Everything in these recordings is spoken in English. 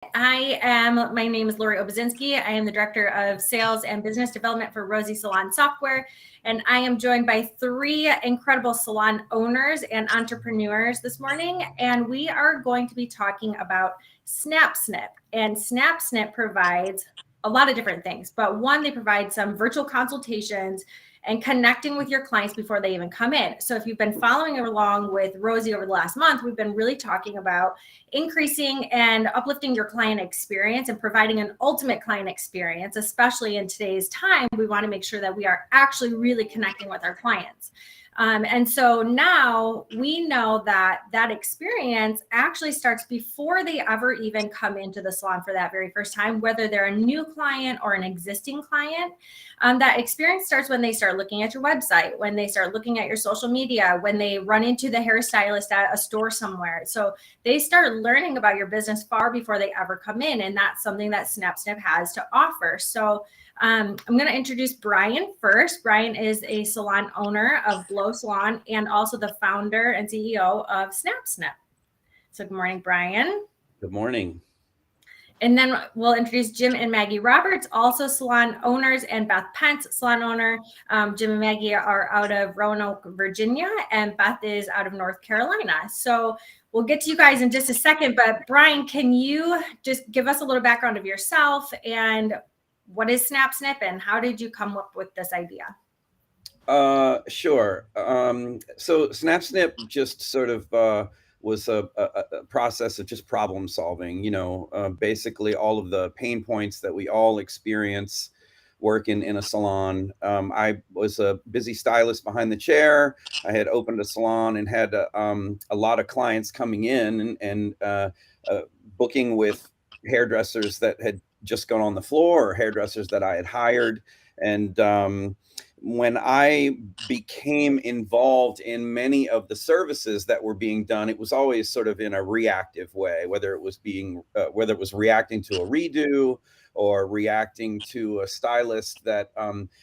My name is Lori Obazinski. I am the Director of Sales and Business Development for Rosie Salon Software. And I am joined by three incredible salon owners and entrepreneurs this morning. And we are going to be talking about SnapSnip. And SnapSnip provides a lot of different things, but one, they provide some virtual consultations and connecting with your clients before they even come in. So if you've been following along with Rosie over the last month, we've been really talking about increasing and uplifting your client experience and providing an ultimate client experience, especially in today's time. We want to make sure that we are actually really connecting with our clients. And so now we know that that experience actually starts before they ever even come into the salon for that very first time, whether they're a new client or an existing client. That experience starts when they start looking at your website, when they start looking at your social media, when they run into the hairstylist at a store somewhere. So they start learning about your business far before they ever come in. And that's something that SnapSnip has to offer. So I'm going to introduce Bryan first. Bryan is a salon owner of Glow Salon and also the founder and CEO of SnapSnip. So good morning, Bryan. Good morning. And then we'll introduce Jim and Maggie Roberts, also salon owners, and Beth Pence, salon owner. Jim and Maggie are out of Roanoke, Virginia, and Beth is out of North Carolina. So we'll get to you guys in just a second, but Bryan, can you just give us a little background of yourself and what is SnapSnip and how did you come up with this idea? Sure. So SnapSnip just sort of was a process of just problem solving, basically all of the pain points that we all experience working in a salon. I was a busy stylist behind the chair. I had opened a salon and had a lot of clients coming in and booking with hairdressers that had just gone on the floor or hairdressers that I had hired. And when I became involved in many of the services that were being done, it was always sort of in a reactive way, whether it was reacting to a redo or reacting to a stylist that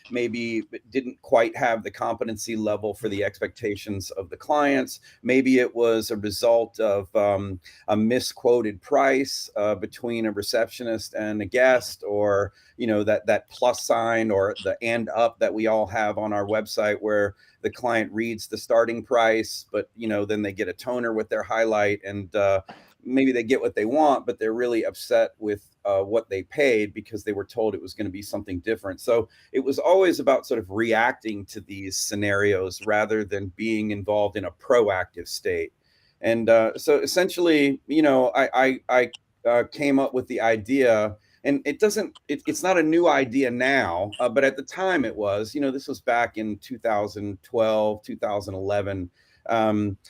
maybe didn't quite have the competency level for the expectations of the clients. Maybe it was a result of a misquoted price between a receptionist and a guest, or that plus sign or the and up that we all have on our website where the client reads the starting price, but then they get a toner with their highlight and maybe they get what they want, but they're really upset with what they paid because they were told it was going to be something different. So it was always about sort of reacting to these scenarios rather than being involved in a proactive state. And so essentially, I came up with the idea. And it's not a new idea now, but at the time it was, this was back in 2012, 2011,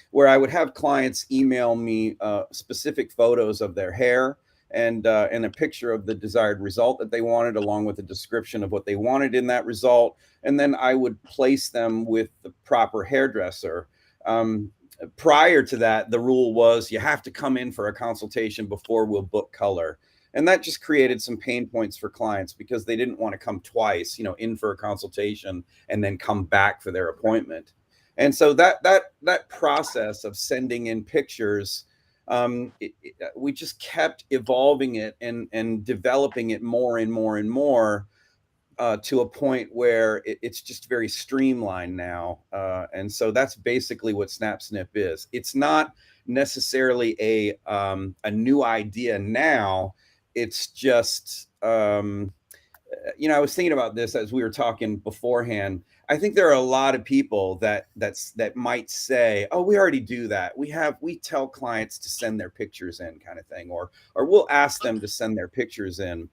where I would have clients email me specific photos of their hair and a picture of the desired result that they wanted, along with a description of what they wanted in that result. And then I would place them with the proper hairdresser. Prior to that, the rule was you have to come in for a consultation before we'll book color. And that just created some pain points for clients because they didn't want to come twice, in for a consultation and then come back for their appointment. And so that process of sending in pictures, we just kept evolving it and developing it more and more and more to a point where it's just very streamlined now. And so that's basically what SnapSnip is. It's not necessarily a new idea now. It's just, I was thinking about this as we were talking beforehand. I think there are a lot of people that might say, "Oh, we already do that. We tell clients to send their pictures in," kind of thing, or we'll ask them to send their pictures in.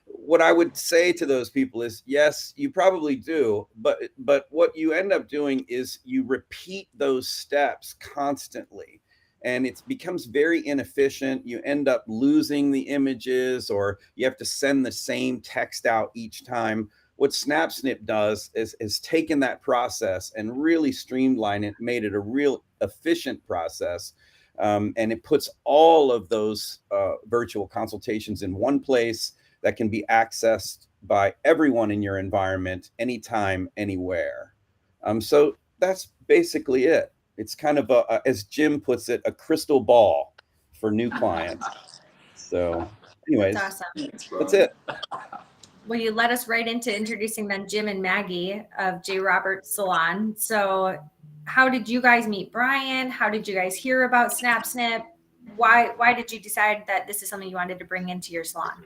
What I would say to those people is, yes, you probably do, but what you end up doing is you repeat those steps constantly. And it becomes very inefficient. You end up losing the images, or you have to send the same text out each time. What SnapSnip does is taken that process and really streamlined it, made it a real efficient process. And it puts all of those virtual consultations in one place that can be accessed by everyone in your environment, anytime, anywhere. So that's basically it. It's kind of as Jim puts it, a crystal ball for new clients. So Anyways, That's awesome. that's it. Well, you led us right into introducing then Jim and Maggie of J. Roberts Salon. So how did you guys meet Bryan? How did you guys hear about SnapSnip? Why did you decide that this is something you wanted to bring into your salon?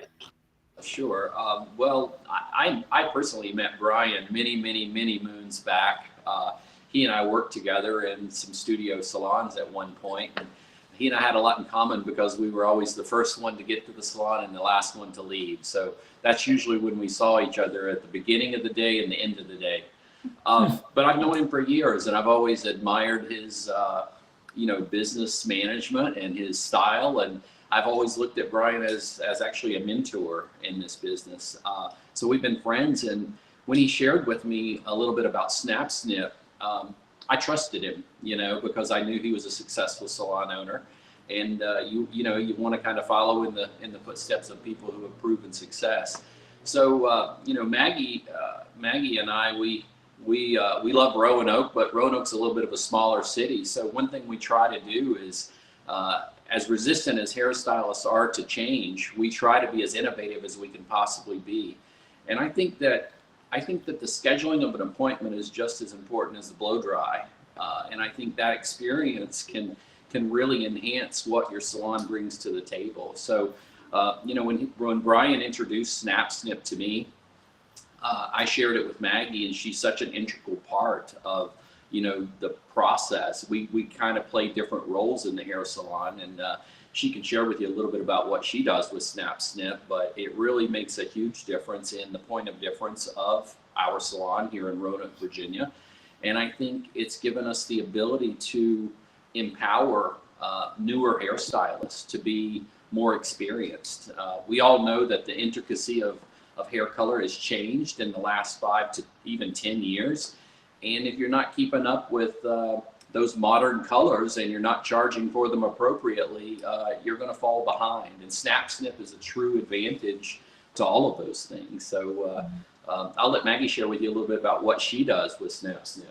Sure. Well, I personally met Bryan many moons back. He and I worked together in some studio salons at one point. And he and I had a lot in common because we were always the first one to get to the salon and the last one to leave. So that's usually when we saw each other, at the beginning of the day and the end of the day. But I've known him for years, and I've always admired his, business management and his style. And I've always looked at Bryan as actually a mentor in this business. So we've been friends. And when he shared with me a little bit about SnapSnip, I trusted him, because I knew he was a successful salon owner. And you want to kind of follow in the footsteps of people who have proven success. So Maggie and I, we love Roanoke, but Roanoke's a little bit of a smaller city. So one thing we try to do is, as resistant as hairstylists are to change, we try to be as innovative as we can possibly be. And I think that the scheduling of an appointment is just as important as the blow dry. And I think that experience can really enhance what your salon brings to the table. So, when Bryan introduced SnapSnip to me, I shared it with Maggie, and she's such an integral part of, the process. We kind of play different roles in the hair salon, and she can share with you a little bit about what she does with SnapSnip, but it really makes a huge difference in the point of difference of our salon here in Roanoke, Virginia. And I think it's given us the ability to empower newer hairstylists to be more experienced. We all know that the intricacy of hair color has changed in the last 5 to even 10 years. And if you're not keeping up with those modern colors and you're not charging for them appropriately, you're going to fall behind. And SnapSnip is a true advantage to all of those things. So I'll let Maggie share with you a little bit about what she does with SnapSnip.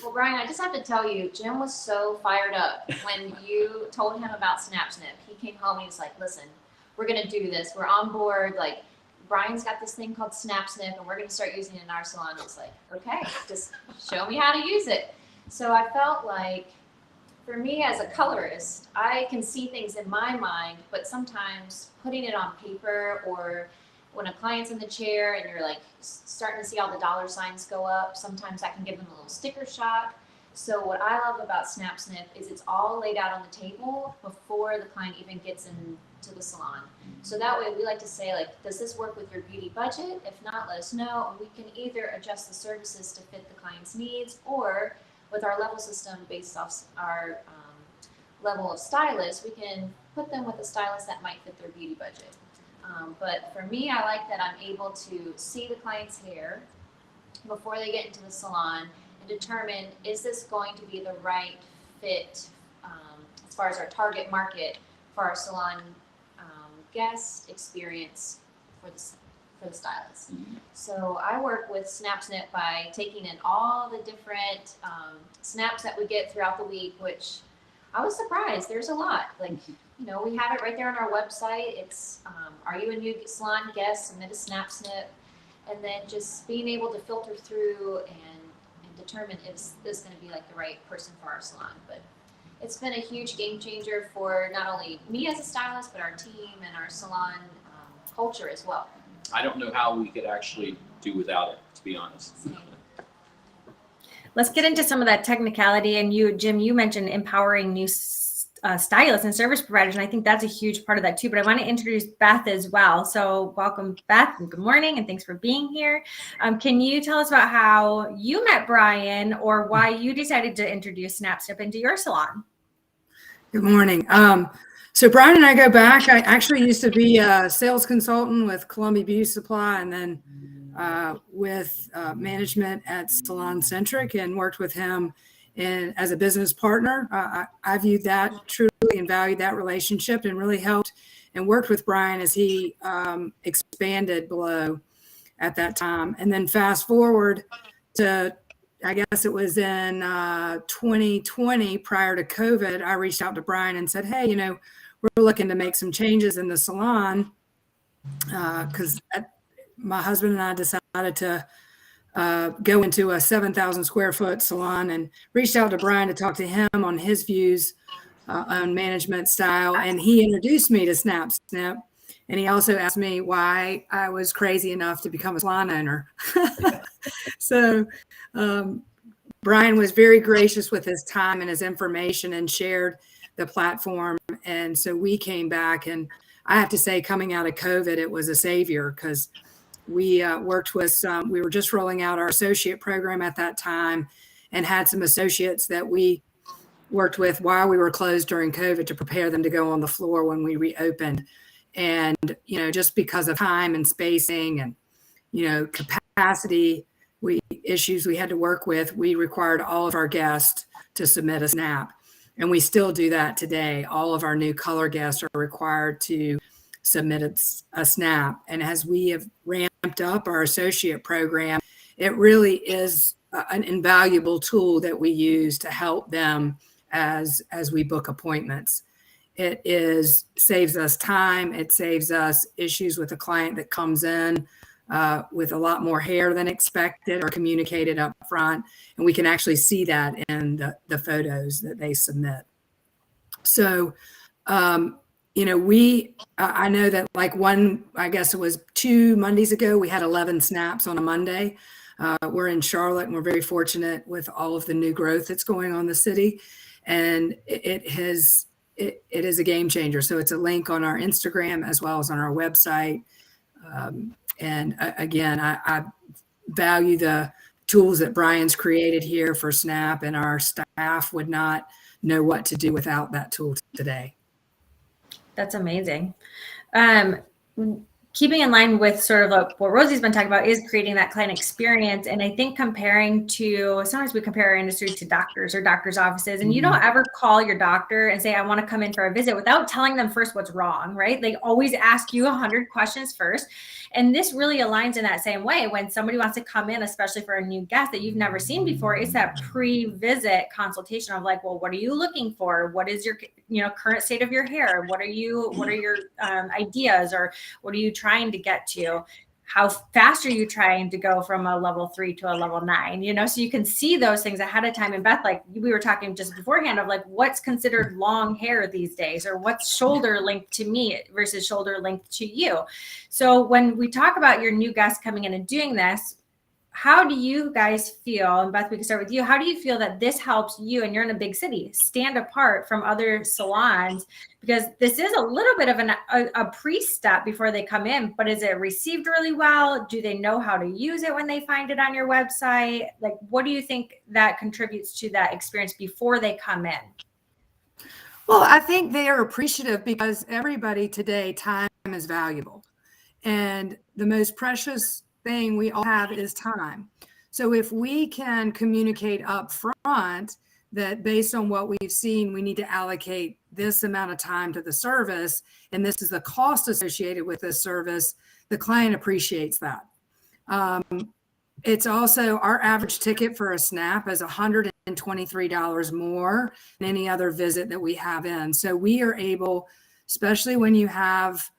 Well, Bryan, I just have to tell you, Jim was so fired up when you told him about SnapSnip. He came home and he was like, listen, we're going to do this. We're on board. Like, Bryan's got this thing called SnapSnip, and we're going to start using it in our salon. It's like, okay, just show me how to use it. So I felt like, for me as a colorist, I can see things in my mind, but sometimes putting it on paper, or when a client's in the chair and you're like starting to see all the dollar signs go up, sometimes I can give them a little sticker shock. So what I love about SnapSnip is it's all laid out on the table before the client even gets into the salon. So that way we like to say, like, does this work with your beauty budget? If not, let us know. And we can either adjust the services to fit the client's needs, or with our level system based off our level of stylist, we can put them with a stylist that might fit their beauty budget. But for me, I like that I'm able to see the client's hair before they get into the salon and determine, is this going to be the right fit as far as our target market for our salon guest experience for the stylist. Mm-hmm. So I work with SnapSnip by taking in all the different snaps that we get throughout the week, which I was surprised. There's a lot. Like, we have it right there on our website. It's, are you a new salon guest? Submit a SnapSnip. And then just being able to filter through and determine if this is going to be like the right person for our salon. But it's been a huge game changer for not only me as a stylist, but our team and our salon culture as well. I don't know how we could actually do without it, to be honest. Let's get into some of that technicality. And you, Jim, you mentioned empowering new stylists and service providers, and I think that's a huge part of that too. But I want to introduce Beth as well. So welcome, Beth, and good morning, and thanks for being here. Can you tell us about how you met Bryan, or why you decided to introduce SnapSnip into your salon? Good morning. So Bryan and I go back. I actually used to be a sales consultant with Columbia Beauty Supply, and then with management at Salon Centric, and worked with him as a business partner. I viewed that truly and valued that relationship, and really helped and worked with Bryan as he expanded below at that time. And then fast forward to, I guess it was in 2020, prior to COVID, I reached out to Bryan and said, hey, we're looking to make some changes in the salon. because my husband and I decided to go into a 7,000 square foot salon and reached out to Bryan to talk to him on his views on management style. And he introduced me to SnapSnip. And he also asked me why I was crazy enough to become a salon owner. So Bryan was very gracious with his time and his information and shared the platform. And so we came back, and I have to say, coming out of COVID, it was a savior, because we worked with some, we were just rolling out our associate program at that time, and had some associates that we worked with while we were closed during COVID to prepare them to go on the floor when we reopened. And, just because of time and spacing and, capacity issues we had to work with, we required all of our guests to submit a snap. And we still do that today. All of our new color guests are required to submit a snap. And as we have ramped up our associate program, it really is an invaluable tool that we use to help them as we book appointments. It saves us time. It saves us issues with a client that comes in with a lot more hair than expected or communicated up front. And we can actually see that in the photos that they submit. So, I know that I guess it was 2 Mondays ago, we had 11 snaps on a Monday. We're in Charlotte, and we're very fortunate with all of the new growth that's going on in the city. And it is a game changer. So it's a link on our Instagram as well as on our website. And again, I value the tools that Bryan's created here for Snap, and our staff would not know what to do without that tool today. That's amazing. Keeping in line with sort of like what Rosie's been talking about is creating that client experience. And I think comparing to, sometimes we compare our industry to doctors or doctors' offices, and you don't ever call your doctor and say, I want to come in for a visit without telling them first what's wrong, right? They always ask you 100 questions first. And this really aligns in that same way. When somebody wants to come in, especially for a new guest that you've never seen before, it's that pre-visit consultation of like, well, what are you looking for? What is your, current state of your hair? What are your ideas, or what are you trying to get to? How fast are you trying to go from a level 3 to a level 9? So you can see those things ahead of time. And Beth, like we were talking just beforehand of like, what's considered long hair these days, or what's shoulder length to me versus shoulder length to you. So when we talk about your new guests coming in and doing this, how do you guys feel, and Beth, we can start with you. How do you feel that this helps you, and you're in a big city, stand apart from other salons? Because this is a little bit of a pre-step before they come in, but is it received really well? Do they know how to use it when they find it on your website? Like, what do you think that contributes to that experience before they come in? Well, I think they are appreciative, because everybody today, time is valuable. And the most precious thing we all have is time. So if we can communicate up front that based on what we've seen, we need to allocate this amount of time to the service, and this is the cost associated with this service, the client appreciates that. It's also, our average ticket for a snap is $123 more than any other visit that we have in. So we are able, especially when you have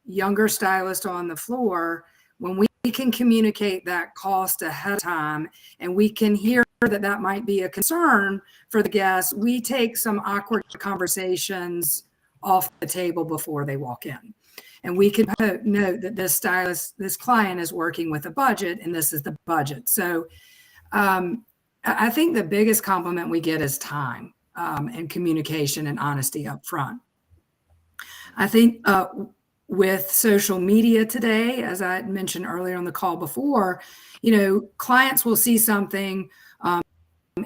younger stylists on the floor, when we can communicate that cost ahead of time, and we can hear that might be a concern for the guests, we take some awkward conversations off the table before they walk in. And we can note that this stylist, this client is working with a budget, and this is the budget. So I think the biggest compliment we get is time and communication and honesty up front. I think with social media today, as I mentioned earlier on the call before, clients will see something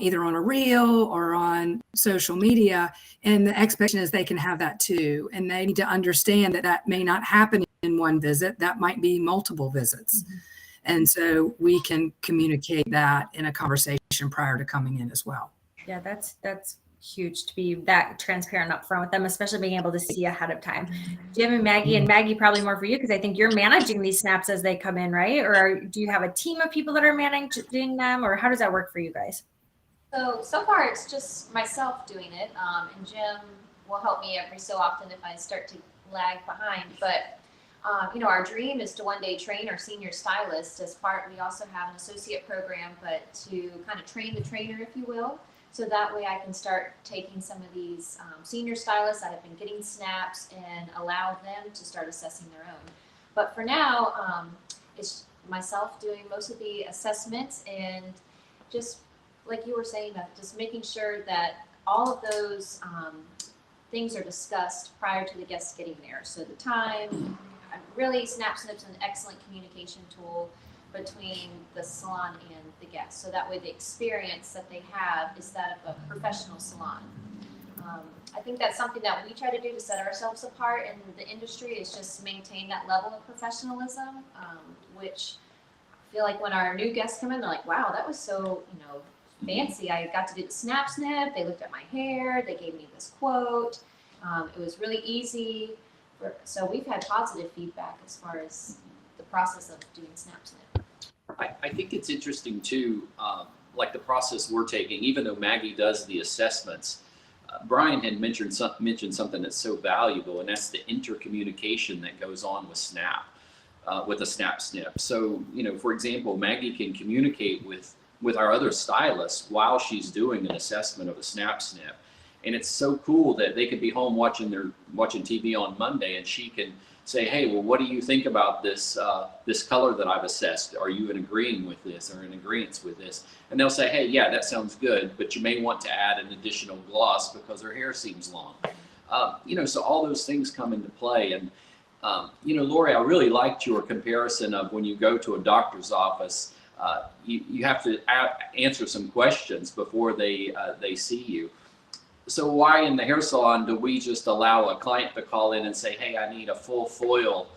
either on a reel or on social media, and the expectation is they can have that too. And they need to understand that may not happen in one visit, that might be multiple visits. Mm-hmm. And so we can communicate that in a conversation prior to coming in as well. Yeah, that's huge to be that transparent up front with them, especially being able to see ahead of time. Jim and Maggie, probably more for you, because I think you're managing these snaps as they come in, right? Or do you have a team of people that are managing them, or how does that work for you guys? So far it's just myself doing it, and Jim will help me every so often if I start to lag behind. But Our dream is to one day train our senior stylists as part. We also have an associate program, but to kind of train the trainer, if you will. So that way I can start taking some of these senior stylists that have been getting snaps and allow them to start assessing their own. But for now, it's myself doing most of the assessments, and just like you were saying, Beth, just making sure that all of those things are discussed prior to the guests getting there. So the time, really SnapSnip's an excellent communication tool between the salon and the guests. So that way the experience that they have is that of a professional salon. I think that's something that we try to do to set ourselves apart in the industry, is just maintain that level of professionalism, which I feel like when our new guests come in, they're like, wow, that was so, fancy. I got to do the SnapSnip. They looked at my hair. They gave me this quote. It was really easy. So we've had positive feedback as far as the process of doing SnapSnip. I think it's interesting too, like the process we're taking, even though Maggie does the assessments, Bryan had mentioned something that's so valuable, and that's the intercommunication that goes on with with a SnapSnip. So, for example, Maggie can communicate with our other stylists while she's doing an assessment of a SnapSnip. And it's so cool that they could be home watching TV on Monday, and she can say, hey, well, what do you think about this this color that I've assessed? Are you in agreeing with this or in agreement with this? And they'll say, hey, yeah, that sounds good, but you may want to add an additional gloss because her hair seems long. So all those things come into play. And, Lori, I really liked your comparison of when you go to a doctor's office, you have to answer some questions before they see you. So why in the hair salon do we just allow a client to call in and say, hey, I need a full foil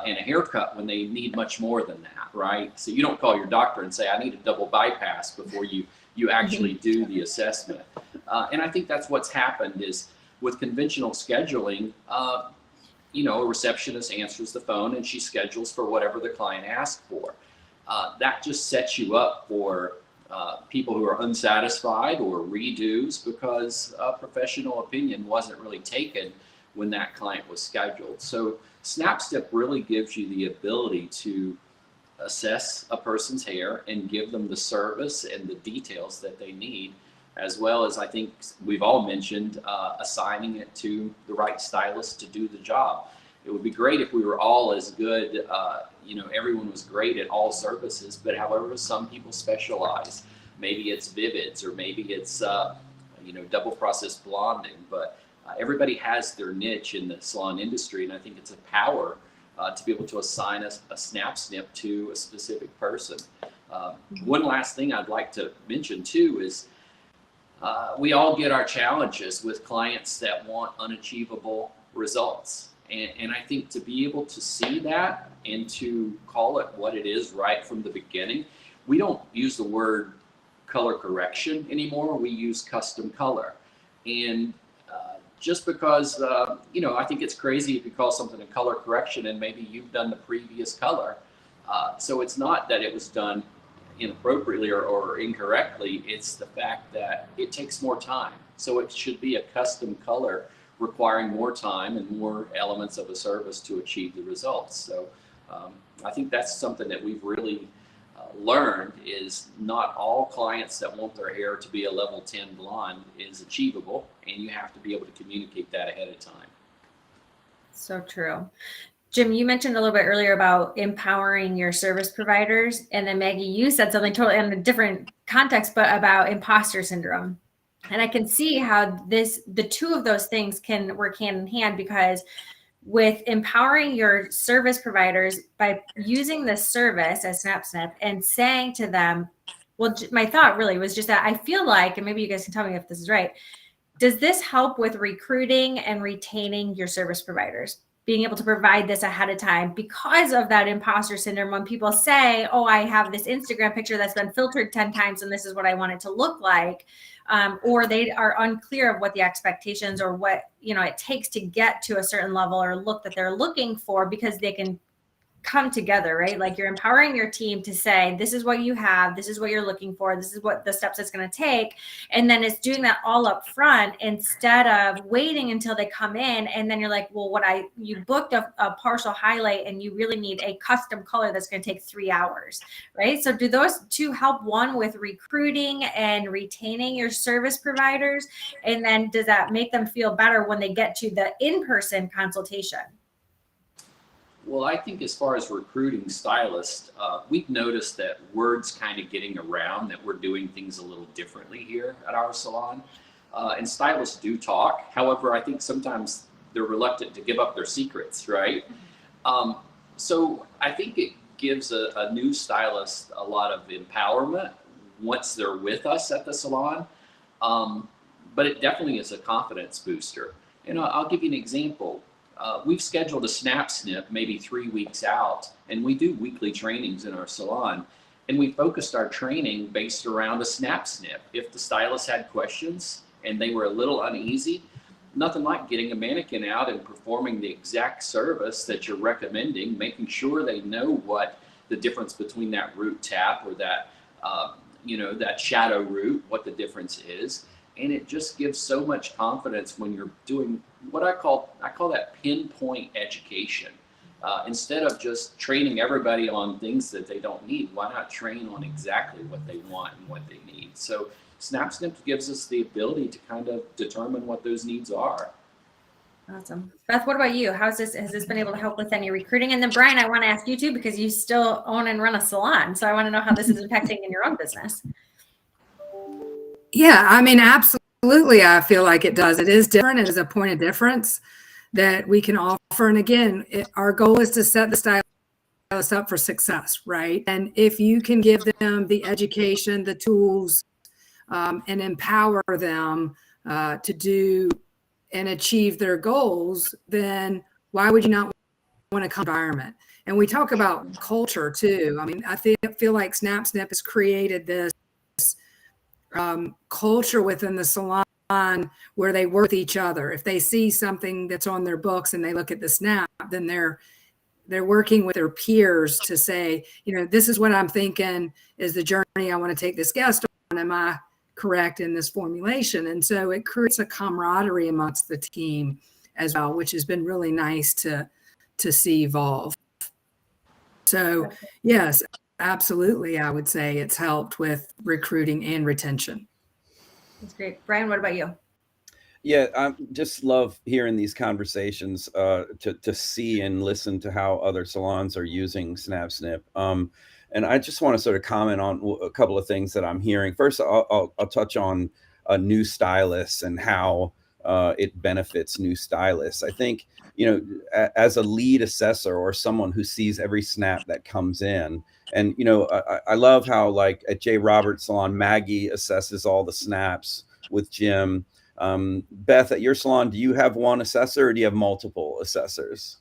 and a haircut, when they need much more than that, right? So you don't call your doctor and say, I need a double bypass before you actually do the assessment. And I think that's what's happened is with conventional scheduling, a receptionist answers the phone and she schedules for whatever the client asks for. That just sets you up for people who are unsatisfied or redos because a professional opinion wasn't really taken when that client was scheduled. So SnapSnip really gives you the ability to assess a person's hair and give them the service and the details that they need, as well as, I think we've all mentioned, assigning it to the right stylist to do the job. It would be great if we were all as good, everyone was great at all services, but however, some people specialize. Maybe it's Vivids, or maybe it's, double process blonding, but everybody has their niche in the salon industry, and I think it's a power to be able to assign a SnapSnip to a specific person. One last thing I'd like to mention too is we all get our challenges with clients that want unachievable results. And I think to be able to see that and to call it what it is right from the beginning, we don't use the word color correction anymore. We use custom color. And just because, I think it's crazy if you call something a color correction and maybe you've done the previous color. So it's not that it was done inappropriately or incorrectly. It's the fact that it takes more time. So it should be a custom color requiring more time and more elements of a service to achieve the results. So I think that's something that we've really learned, is not all clients that want their hair to be a level 10 blonde is achievable, and you have to be able to communicate that ahead of time. So true. Jim, you mentioned a little bit earlier about empowering your service providers, and then Maggie, you said something totally in a different context, but about imposter syndrome. And I can see how the two of those things can work hand in hand, because with empowering your service providers by using this service as SnapSnip and saying to them, well, my thought really was just that I feel like, and maybe you guys can tell me if this is right, does this help with recruiting and retaining your service providers? Being able to provide this ahead of time because of that imposter syndrome. When people say, oh, I have this Instagram picture that's been filtered 10 times and this is what I want it to look like, or they are unclear of what the expectations or what it takes to get to a certain level or look that they're looking for, because they can come together, right? Like you're empowering your team to say, this is what you have, this is what you're looking for, this is what the steps it's going to take. And then it's doing that all up front instead of waiting until they come in. And then you're like, well, you booked a partial highlight and you really need a custom color that's going to take 3 hours, right? So do those two help, one with recruiting and retaining your service providers? And then does that make them feel better when they get to the in-person consultation? Well, I think as far as recruiting stylists, we've noticed that word's kind of getting around that we're doing things a little differently here at our salon. And stylists do talk. However, I think sometimes they're reluctant to give up their secrets, right? So I think it gives a new stylist a lot of empowerment once they're with us at the salon. But it definitely is a confidence booster. And I'll give you an example. We've scheduled a SnapSnip maybe 3 weeks out, and we do weekly trainings in our salon. And we focused our training based around a SnapSnip. If the stylist had questions and they were a little uneasy, nothing like getting a mannequin out and performing the exact service that you're recommending, making sure they know what the difference between that root tap or that, that shadow root, what the difference is. And it just gives so much confidence when you're doing what I call that pinpoint education. Instead of just training everybody on things that they don't need, why not train on exactly what they want and what they need? So SnapSnip gives us the ability to kind of determine what those needs are. Awesome. Beth, what about you? Has this been able to help with any recruiting? And then Bryan, I want to ask you too, because you still own and run a salon. So I want to know how this is impacting in your own business. Yeah, I mean, absolutely. I feel like it does. It is different. It is a point of difference that we can offer. And again, our goal is to set the stylist up for success, right? And if you can give them the education, the tools, and empower them to do and achieve their goals, then why would you not want to come to environment? And we talk about culture too. I mean, I feel like SnapSnip has created this culture within the salon where they work with each other. If they see something that's on their books and they look at the snap, then they're working with their peers to say, this is what I'm thinking is the journey I want to take this guest on. Am I correct in this formulation? And so it creates a camaraderie amongst the team as well, which has been really nice to see evolve. So yes, absolutely. I would say it's helped with recruiting and retention. That's great. Bryan, what about you? Yeah, I just love hearing these conversations to see and listen to how other salons are using SnapSnip. And I just want to sort of comment on a couple of things that I'm hearing. First, I'll touch on new stylists and how it benefits new stylists. I think, as a lead assessor or someone who sees every snap that comes in, and, I love how, like at J. Roberts Salon, Maggie assesses all the snaps with Jim. Beth, at your salon, do you have one assessor or do you have multiple assessors?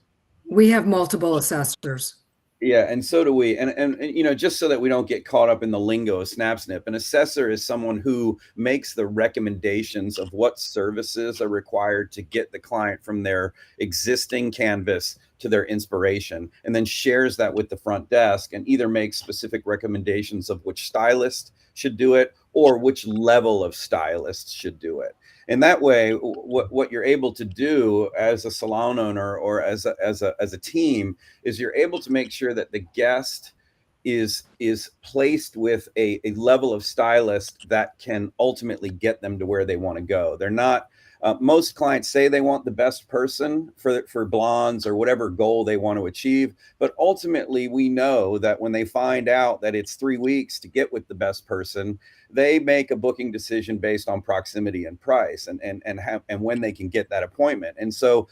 We have multiple assessors. Yeah, and so do we. And just so that we don't get caught up in the lingo of SnapSnip, an assessor is someone who makes the recommendations of what services are required to get the client from their existing canvas to their inspiration, and then shares that with the front desk and either makes specific recommendations of which stylist should do it or which level of stylist should do it. And that way, what you're able to do as a salon owner or as a team is you're able to make sure that the guest is placed with a level of stylist that can ultimately get them to where they want to go. They're not. Most clients say they want the best person for blondes or whatever goal they want to achieve. But ultimately, we know that when they find out that it's 3 weeks to get with the best person, they make a booking decision based on proximity and price and when they can get that appointment. And so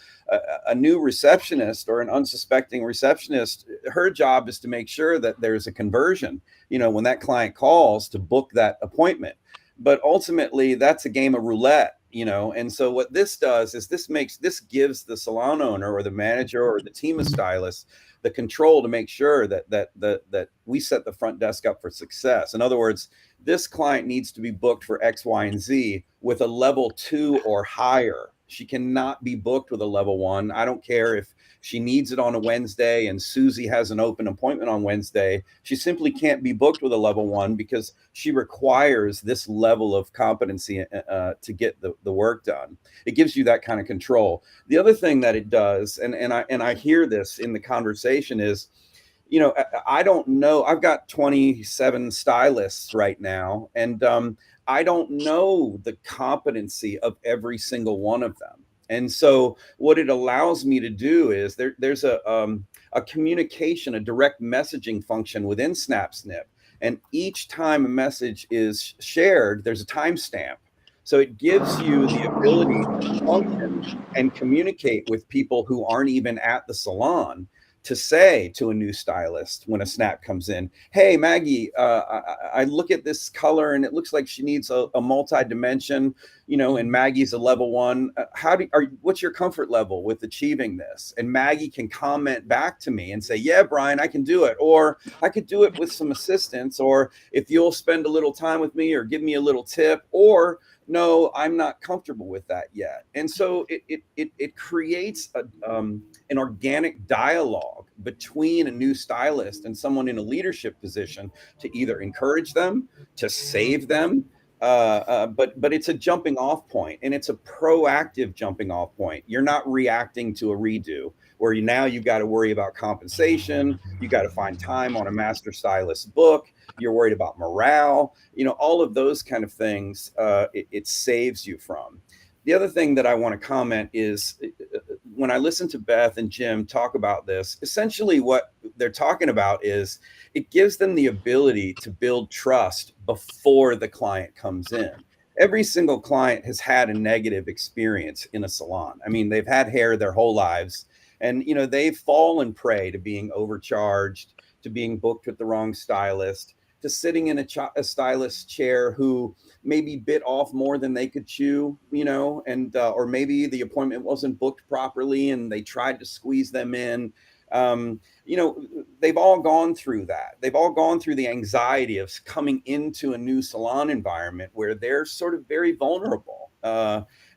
a new receptionist or an unsuspecting receptionist, her job is to make sure that there's a conversion, when that client calls to book that appointment. But ultimately, that's a game of roulette. And so what this does is this gives the salon owner or the manager or the team of stylists the control to make sure that we set the front desk up for success. In other words, this client needs to be booked for X, Y, and Z with a level 2 or higher She cannot be booked with a level 1. I don't care if she needs it on a Wednesday and Susie has an open appointment on Wednesday. She simply can't be booked with a level 1 because she requires this level of competency to get the work done. It gives you that kind of control. The other thing that it does, and I hear this in the conversation, is, you know, I don't know. I've got 27 stylists right now, and I don't know the competency of every single one of them. And so what it allows me to do is there's a communication, a direct messaging function within SnapSnip. And each time a message is shared, there's a timestamp. So it gives you the ability to function and communicate with people who aren't even at the salon, to say to a new stylist when a snap comes in, hey, Maggie, I look at this color and it looks like she needs a multi-dimension, you know, and Maggie's a level 1. What's your comfort level with achieving this? And Maggie can comment back to me and say, yeah, Bryan, I can do it. Or I could do it with some assistance. Or if you'll spend a little time with me or give me a little tip, or no, I'm not comfortable with that yet. And so it creates an organic dialogue between a new stylist and someone in a leadership position to either encourage them, to save them. But it's a jumping off point, and it's a proactive jumping off point. You're not reacting to a redo where now you've got to worry about compensation. You got to find time on a master stylist book. You're worried about morale, you know, all of those kind of things. It saves you from. The other thing that I want to comment is when I listen to Beth and Jim talk about this, essentially what they're talking about is it gives them the ability to build trust before the client comes in. Every single client has had a negative experience in a salon. I mean, they've had hair their whole lives, and, you know, they've fallen prey to being overcharged, to being booked with the wrong stylist, to sitting in a stylist's chair who maybe bit off more than they could chew, you know, and or maybe the appointment wasn't booked properly and they tried to squeeze them in. You know, they've all gone through that. They've all gone through the anxiety of coming into a new salon environment where they're sort of very vulnerable.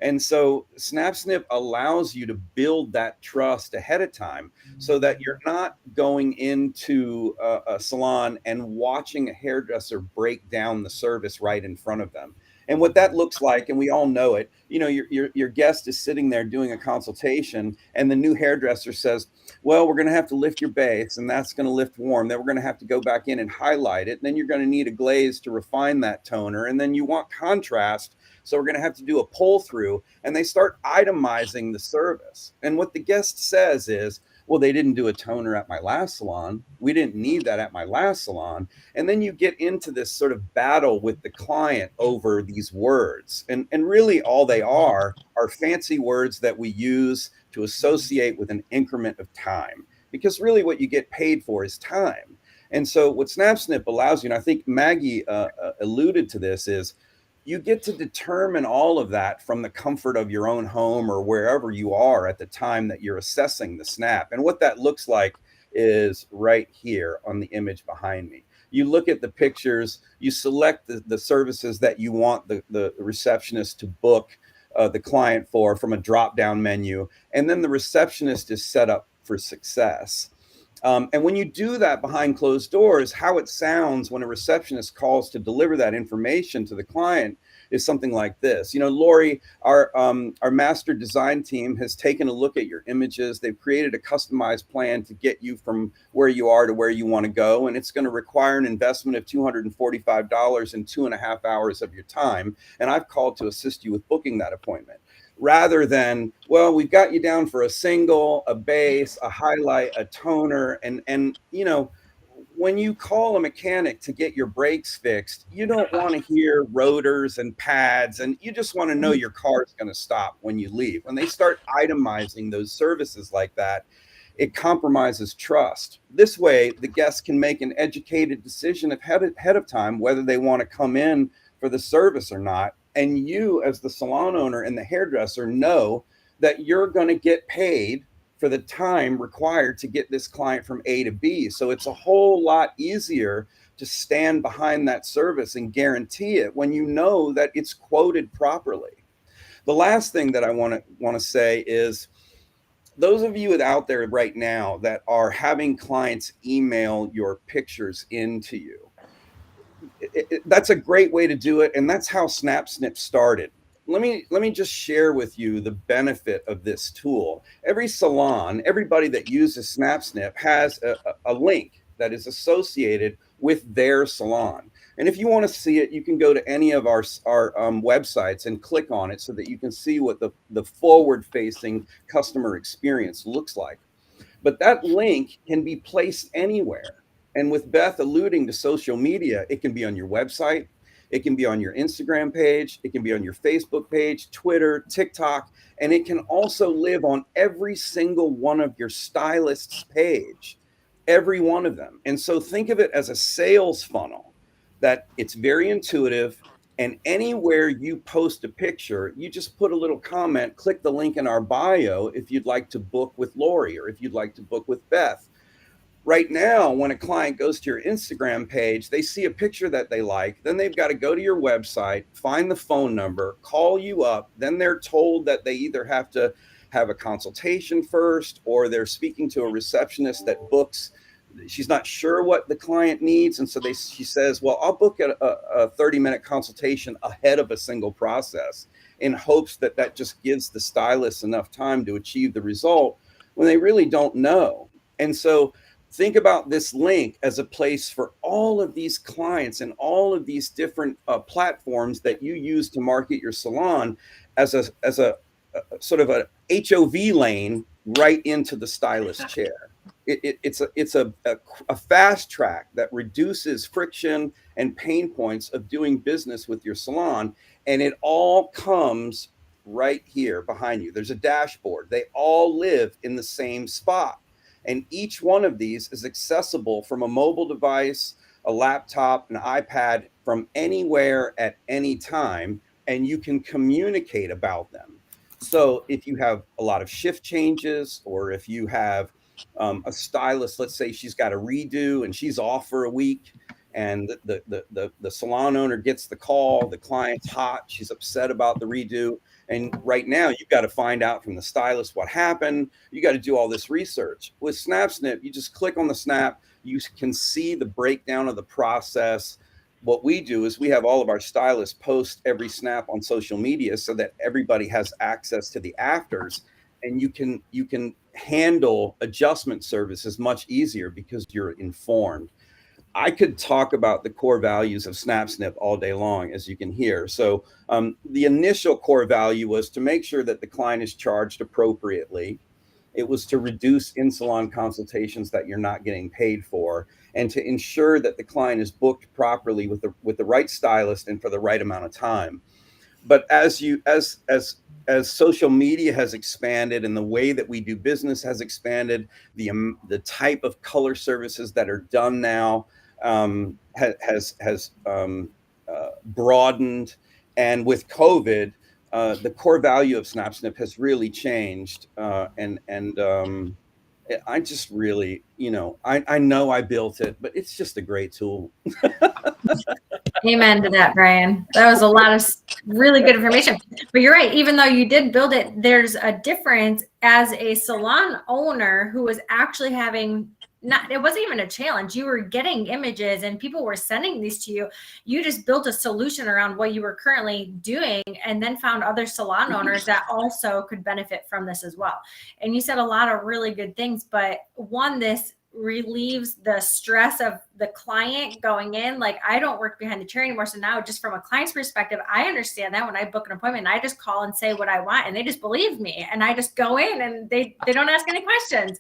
And so SnapSnip allows you to build that trust ahead of time so that you're not going into a salon and watching a hairdresser break down the service right in front of them. And what that looks like, and we all know it, you know, your guest is sitting there doing a consultation and the new hairdresser says, well, we're going to have to lift your base and that's going to lift warm. Then we're going to have to go back in and highlight it. And then you're going to need a glaze to refine that toner. And then you want contrast. So we're going to have to do a pull through, and they start itemizing the service. And what the guest says is, well, they didn't do a toner at my last salon. We didn't need that at my last salon. And then you get into this sort of battle with the client over these words. And really all they are fancy words that we use to associate with an increment of time, because really what you get paid for is time. And so what SnapSnip allows you, and I think Maggie alluded to this, is you get to determine all of that from the comfort of your own home or wherever you are at the time that you're assessing the snap. And what that looks like is right here on the image behind me. You look at the pictures, you select the services that you want the receptionist to book the client for from a drop-down menu, and then the receptionist is set up for success. And when you do that behind closed doors, how it sounds when a receptionist calls to deliver that information to the client is something like this. You know, Lori, our master design team has taken a look at your images. They've created a customized plan to get you from where you are to where you want to go. And it's going to require an investment of $245 in 2.5 hours of your time. And I've called to assist you with booking that appointment. Rather than, well, we've got you down for a single, a base, a highlight, a toner. And you know, when you call a mechanic to get your brakes fixed, you don't want to hear rotors and pads, and you just want to know your car is going to stop when you leave. When they start itemizing those services like that, it compromises trust. This way, the guests can make an educated decision ahead of time whether they want to come in for the service or not. And you, as the salon owner and the hairdresser, know that you're going to get paid for the time required to get this client from A to B. So it's a whole lot easier to stand behind that service and guarantee it when you know that it's quoted properly. The last thing that I want to say is, those of you out there right now that are having clients email your pictures into you, that's a great way to do it, and that's how SnapSnip started. Let me just share with you the benefit of this tool. Every salon, everybody that uses SnapSnip has a link that is associated with their salon. And if you want to see it, you can go to any of our websites and click on it so that you can see what the forward-facing customer experience looks like. But that link can be placed anywhere. And with Beth alluding to social media, it can be on your website, it can be on your Instagram page, it can be on your Facebook page, Twitter, TikTok, and it can also live on every single one of your stylists' page, every one of them. And so think of it as a sales funnel, that it's very intuitive, and anywhere you post a picture, you just put a little comment, click the link in our bio if you'd like to book with Lori or if you'd like to book with Beth. Right now, when a client goes to your Instagram page, they see a picture that they like, then they've got to go to your website, find the phone number, call you up, then they're told that they either have to have a consultation first, or they're speaking to a receptionist that books. She's not sure what the client needs, and so she says, well, I'll book a 30-minute consultation ahead of a single process in hopes that that just gives the stylist enough time to achieve the result when they really don't know. And so think about this link as a place for all of these clients and all of these different platforms that you use to market your salon as a sort of a HOV lane right into the stylist chair. It's a fast track that reduces friction and pain points of doing business with your salon, and it all comes right here behind you. There's a dashboard. They all live in the same spot. And each one of these is accessible from a mobile device, a laptop, an iPad, from anywhere at any time, and you can communicate about them. So if you have a lot of shift changes, or if you have a stylist, let's say she's got a redo and she's off for a week, and the salon owner gets the call, the client's hot, she's upset about the redo, and right now you've got to find out from the stylist what happened. You got to do all this research. With SnapSnip, you just click on the snap, you can see the breakdown of the process. What we do is we have all of our stylists post every snap on social media so that everybody has access to the afters, and you can handle adjustment services much easier because you're informed. I could talk about the core values of SnapSnip all day long, as you can hear. So the initial core value was to make sure that the client is charged appropriately. It was to reduce in-salon consultations that you're not getting paid for, and to ensure that the client is booked properly with the right stylist and for the right amount of time. But as social media has expanded and the way that we do business has expanded, the type of color services that are done now has broadened, and with COVID, the core value of SnapSnip has really changed, and I just really, I know I built it, but it's just a great tool. Amen to that, Bryan. That was a lot of really good information. But you're right. Even though you did build it, there's a difference as a salon owner who was actually having it wasn't even a challenge. You were getting images and people were sending these to you. You just built a solution around what you were currently doing, and then found other salon owners that also could benefit from this as well. And you said a lot of really good things, but one, this relieves the stress of the client going in. Like, I don't work behind the chair anymore. So now, just from a client's perspective, I understand that when I book an appointment, I just call and say what I want, and they just believe me, and I just go in and they don't ask any questions.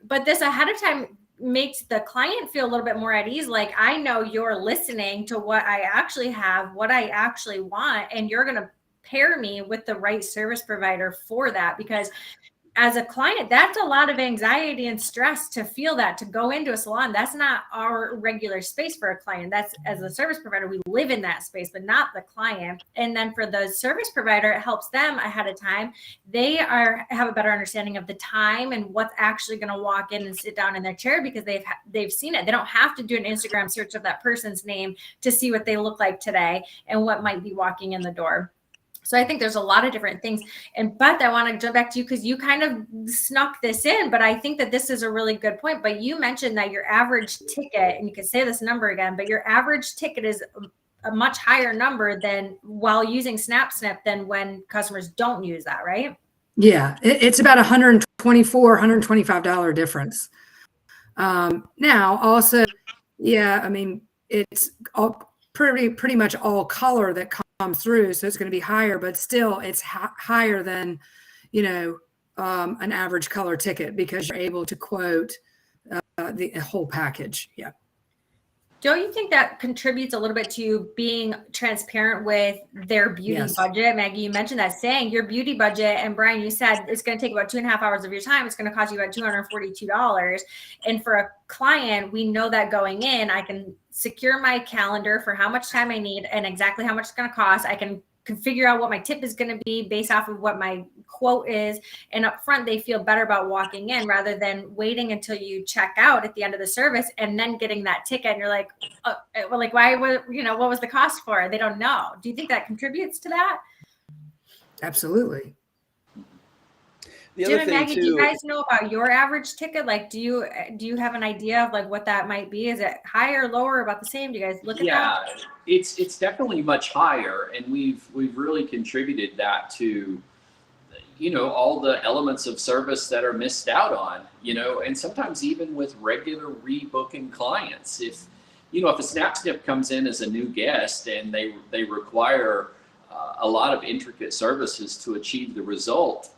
But this ahead of time makes the client feel a little bit more at ease. Like, I know you're listening to what I actually have, what I actually want, and you're going to pair me with the right service provider for that. Because as a client, that's a lot of anxiety and stress to feel that, to go into a salon. That's not our regular space for a client. That's, as a service provider, we live in that space, but not the client. And then for the service provider, it helps them ahead of time. They have a better understanding of the time and what's actually going to walk in and sit down in their chair, because they've seen it. They don't have to do an Instagram search of that person's name to see what they look like today and what might be walking in the door. So I think there's a lot of different things. And Beth, I want to jump back to you because you kind of snuck this in, but I think that this is a really good point. But you mentioned that your average ticket, and you can say this number again, but your average ticket is a much higher number than while using SnapSnip than when customers don't use that, right? Yeah, it's about $124, $125 difference. Now also, yeah, I mean, it's all pretty much all color that comes through. So it's going to be higher, but still it's higher than, an average color ticket because you're able to quote the whole package. Yeah. Don't you think that contributes a little bit to being transparent with their beauty budget? Maggie, you mentioned that saying your beauty budget, and Bryan, you said it's going to take about 2.5 hours of your time. It's going to cost you about $242. And for a client, we know that going in, I can secure my calendar for how much time I need and exactly how much it's going to cost. I can figure out what my tip is going to be based off of what my quote is. And up front, they feel better about walking in rather than waiting until you check out at the end of the service and then getting that ticket. And you're like, why was, what was the cost for it? They don't know. Do you think that contributes to that? Absolutely. Jim and Maggie, do you guys know about your average ticket? Like, do you have an idea of like what that might be? Is it higher, lower, about the same? Do you guys look at that? Yeah, it's definitely much higher, and we've really contributed that to, all the elements of service that are missed out on, and sometimes even with regular rebooking clients. If a SnapSnip comes in as a new guest and they require a lot of intricate services to achieve the result,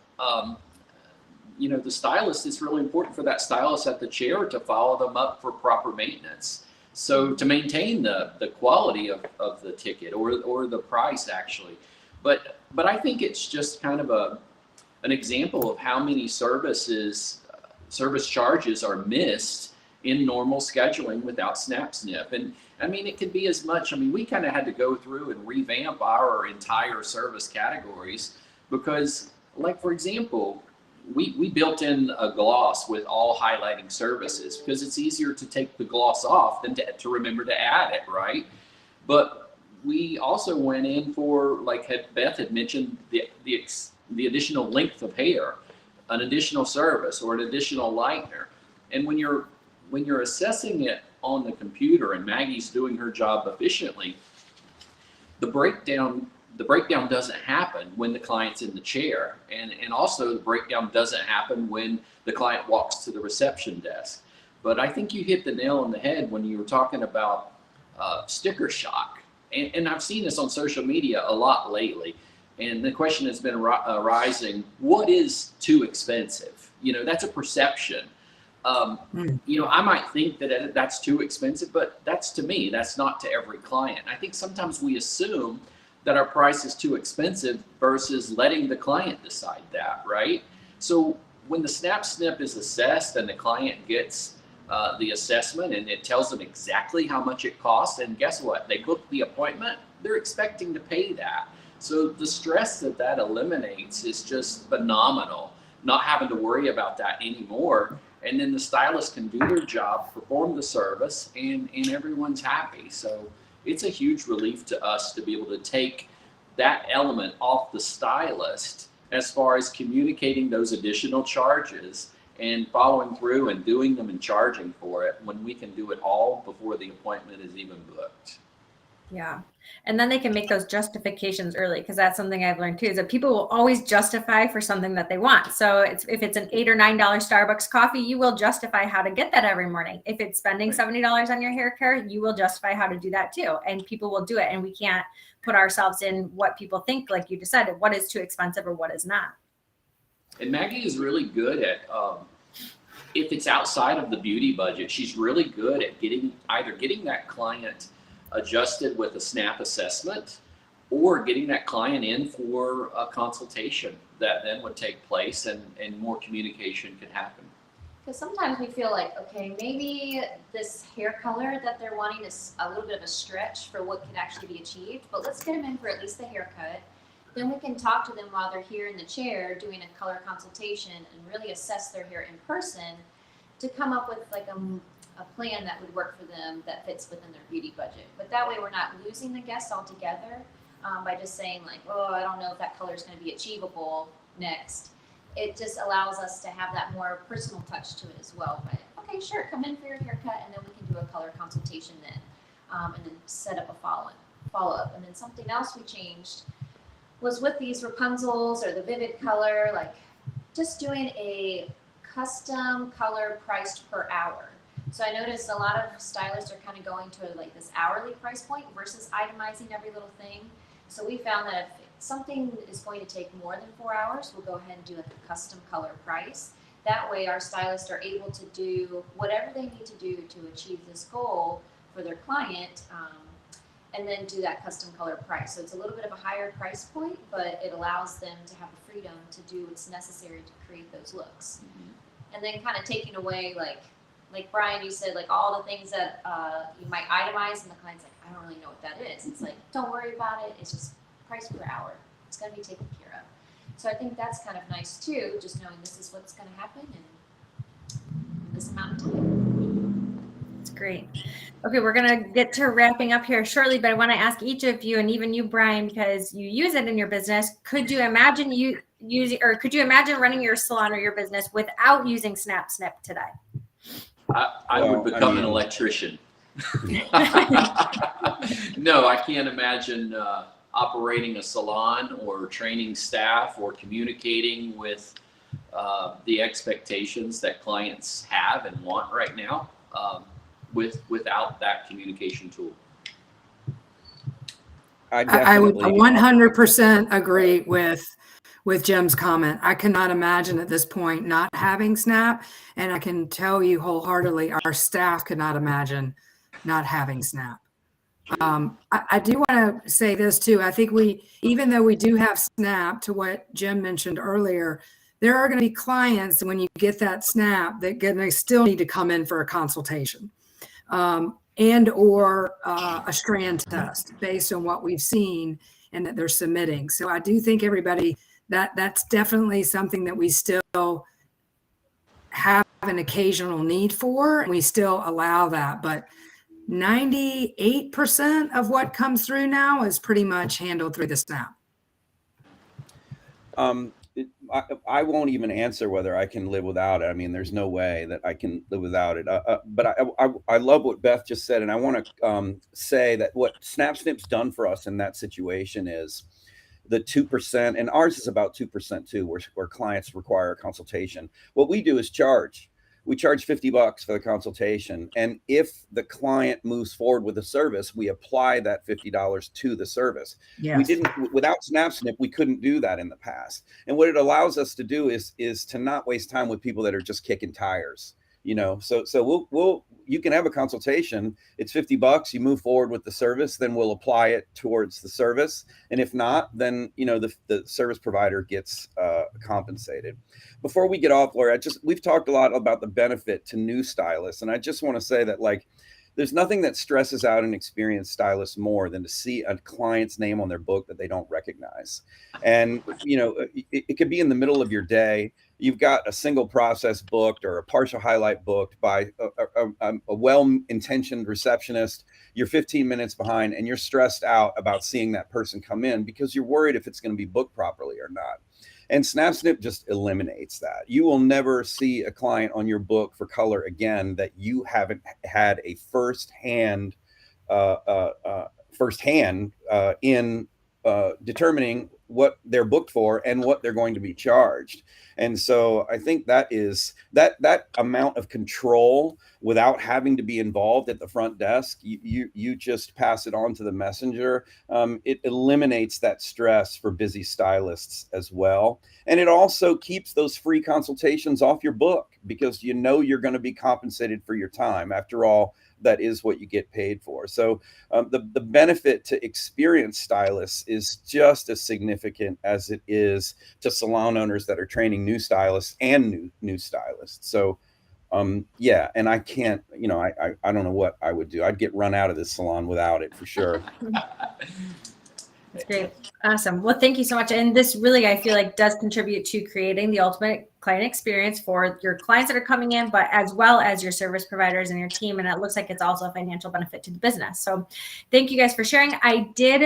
the stylist, is really important for that stylist at the chair to follow them up for proper maintenance. So to maintain the quality of the ticket or the price actually. But I think it's just kind of an example of how many service charges are missed in normal scheduling without SnapSnip. And I mean, it could be as much, we kind of had to go through and revamp our entire service categories because, like, for example, we built in a gloss with all highlighting services because it's easier to take the gloss off than to remember to add it, right? But we also went in for, like Beth had mentioned, the additional length of hair, an additional service, or an additional lightener. And when you're assessing it on the computer and Maggie's doing her job efficiently, the breakdown doesn't happen when the client's in the chair. And also the breakdown doesn't happen when the client walks to the reception desk. But I think you hit the nail on the head when you were talking about sticker shock. And I've seen this on social media a lot lately. And the question has been rising, what is too expensive? That's a perception. I might think that that's too expensive, but to me, that's not to every client. I think sometimes we assume that our price is too expensive versus letting the client decide that, right? So when the SnapSnip is assessed and the client gets the assessment and it tells them exactly how much it costs, and guess what? They book the appointment, they're expecting to pay that. So the stress that eliminates is just phenomenal, not having to worry about that anymore. And then the stylist can do their job, perform the service, and everyone's happy. So it's a huge relief to us to be able to take that element off the stylist as far as communicating those additional charges and following through and doing them and charging for it when we can do it all before the appointment is even booked. Yeah. And then they can make those justifications early, because that's something I've learned too, is that people will always justify for something that they want. So if it's an $8 or $9 Starbucks coffee, you will justify how to get that every morning. If it's spending $70 on your hair care, you will justify how to do that too. And people will do it. And we can't put ourselves in what people think, like you decided, what is too expensive or what is not. And Maggie is really good at, if it's outside of the beauty budget, she's really good at getting that client adjusted with a SNAP assessment, or getting that client in for a consultation that then would take place and more communication could happen. Because sometimes we feel like, okay, maybe this hair color that they're wanting is a little bit of a stretch for what could actually be achieved, but let's get them in for at least the haircut. Then we can talk to them while they're here in the chair doing a color consultation and really assess their hair in person to come up with like a plan that would work for them that fits within their beauty budget. But that way we're not losing the guests altogether, by just saying like, oh, I don't know if that color is going to be achievable next. It just allows us to have that more personal touch to it as well. But okay, sure, come in for your haircut, and then we can do a color consultation then, and then set up a follow up. And then something else we changed was with these Rapunzels or the vivid color, like just doing a custom color priced per hour. So I noticed a lot of stylists are kind of going to like this hourly price point versus itemizing every little thing. So we found that if something is going to take more than 4 hours, we'll go ahead and do like a custom color price. That way our stylists are able to do whatever they need to do to achieve this goal for their client, and then do that custom color price. So it's a little bit of a higher price point, but it allows them to have the freedom to do what's necessary to create those looks. Mm-hmm. And then kind of taking away like Brian, you said, like all the things that you might itemize, and the client's like, I don't really know what that is. It's like, don't worry about it. It's just price per hour. It's going to be taken care of. So I think that's kind of nice too, just knowing this is what's going to happen in this amount of time. That's great. Okay, we're going to get to wrapping up here shortly, but I want to ask each of you, and even you, Brian, because you use it in your business. Could you imagine could you imagine running your salon or your business without using SnapSnip today? I would become an electrician. No, I can't imagine operating a salon or training staff or communicating with the expectations that clients have and want right now without that communication tool. I would 100% agree with Jim's comment. I cannot imagine at this point not having Snap, and I can tell you wholeheartedly our staff could not imagine not having Snap. I do want to say this too. I think even though we do have Snap, to what Jim mentioned earlier, there are going to be clients when you get that Snap that going to still need to come in for a consultation, and or a strand test based on what we've seen and that they're submitting. So I do think everybody, that's definitely something that we still have an occasional need for, and we still allow that. But 98% of what comes through now is pretty much handled through the Snap. I won't even answer whether I can live without it. I mean, there's no way that I can live without it. But I love what Beth just said, and I want to say that what SnapSnip's done for us in that situation is the 2%, and ours is about 2% too, where clients require a consultation. What we do is we charge $50 for the consultation. And if the client moves forward with a service, we apply that $50 to the service. Yes. Without SnapSnip, we couldn't do that in the past. And what it allows us to do is to not waste time with people that are just kicking tires. So you can have a consultation. It's $50. You move forward with the service, then we'll apply it towards the service. And if not, then the service provider gets compensated. Before we get off, Laura, we've talked a lot about the benefit to new stylists, and I just want to say that there's nothing that stresses out an experienced stylist more than to see a client's name on their book that they don't recognize. And it could be in the middle of your day. You've got a single process booked or a partial highlight booked by a well-intentioned receptionist. You're 15 minutes behind and you're stressed out about seeing that person come in because you're worried if it's going to be booked properly or not. And SnapSnip just eliminates that. You will never see a client on your book for color again that you haven't had a firsthand in determining what they're booked for and what they're going to be charged. And so I think that is that amount of control without having to be involved at the front desk. You just pass it on to the messenger. It eliminates that stress for busy stylists as well. And it also keeps those free consultations off your book because you're going to be compensated for your time. After all, that is what you get paid for. So the benefit to experienced stylists is just as significant as it is to salon owners that are training new stylists and new stylists. So yeah, and I can't, I don't know what I would do. I'd get run out of this salon without it for sure. That's great. Awesome. Well, thank you so much. And this really, I feel like, does contribute to creating the ultimate client experience for your clients that are coming in, but as well as your service providers and your team. And it looks like it's also a financial benefit to the business. So thank you guys for sharing. I did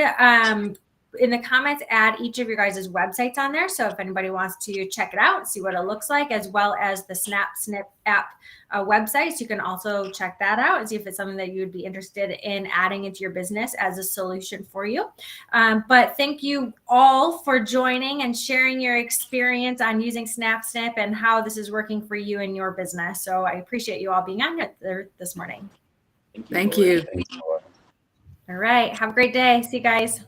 in the comments, add each of your guys' websites on there. So if anybody wants to check it out, see what it looks like, as well as the SnapSnip app websites, you can also check that out and see if it's something that you would be interested in adding into your business as a solution for you. But thank you all for joining and sharing your experience on using SnapSnip and how this is working for you and your business. So I appreciate you all being on here this morning. Thank you. Thanks, Laura. All right. Have a great day. See you guys.